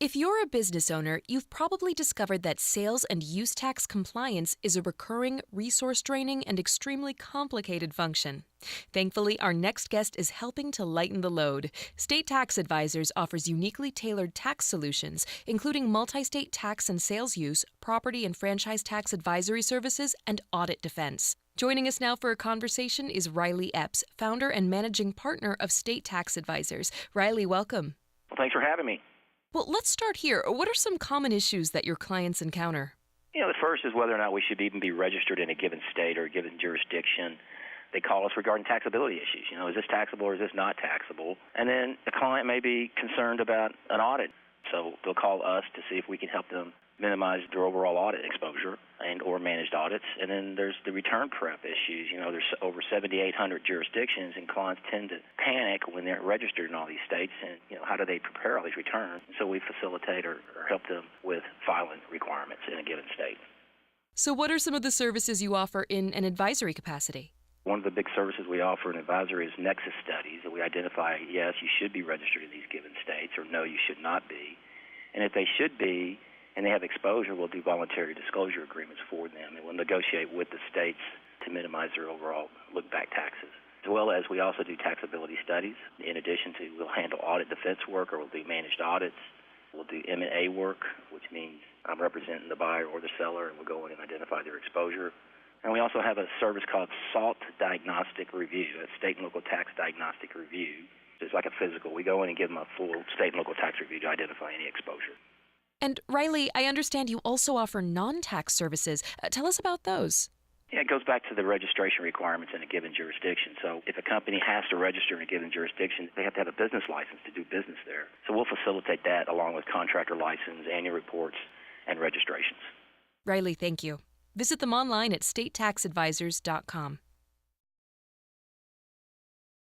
If you're a business owner, you've probably discovered that sales and use tax compliance is a recurring, resource draining, and extremely complicated function. Thankfully, our next guest is helping to lighten the load. State Tax Advisors offers uniquely tailored tax solutions, including multi-state tax and sales use, property and franchise tax advisory services, and audit defense. Joining us now for a conversation is Riley Epps, founder and managing partner of State Tax Advisors. Riley, welcome. Well, thanks for having me. Well, let's start here. What are some common issues that your clients encounter? The first is whether or not we should even be registered in a given state or a given jurisdiction. They call us regarding taxability issues. Is this taxable or is this not taxable? And then the client may be concerned about an audit. So they'll call us to see if we can help them minimize their overall audit exposure and or managed audits. And then there's the return prep issues. There's over 7,800 jurisdictions, and clients tend to panic when they're registered in all these states. And, how do they prepare all these returns? So we facilitate or help them with filing requirements in a given state. So what are some of the services you offer in an advisory capacity? One of the big services we offer in advisory is nexus studies, and we identify, yes, you should be registered in these given states, or no, you should not be. And if they should be, and they have exposure, we'll do voluntary disclosure agreements for them, and we'll negotiate with the states to minimize their overall look-back taxes. As well as we also do taxability studies. In addition to, we'll handle audit defense work, or we'll do managed audits. We'll do M&A work, which means I'm representing the buyer or the seller, and we'll go in and identify their exposure. And we also have a service called SALT Diagnostic Review, a state and local tax diagnostic review. It's like a physical. We go in and give them a full state and local tax review to identify any exposure. And Riley, I understand you also offer non-tax services. Tell us about those. Yeah, it goes back to the registration requirements in a given jurisdiction. So if a company has to register in a given jurisdiction, they have to have a business license to do business there. So we'll facilitate that along with contractor license, annual reports, and registrations. Riley, thank you. Visit them online at statetaxadvisors.com.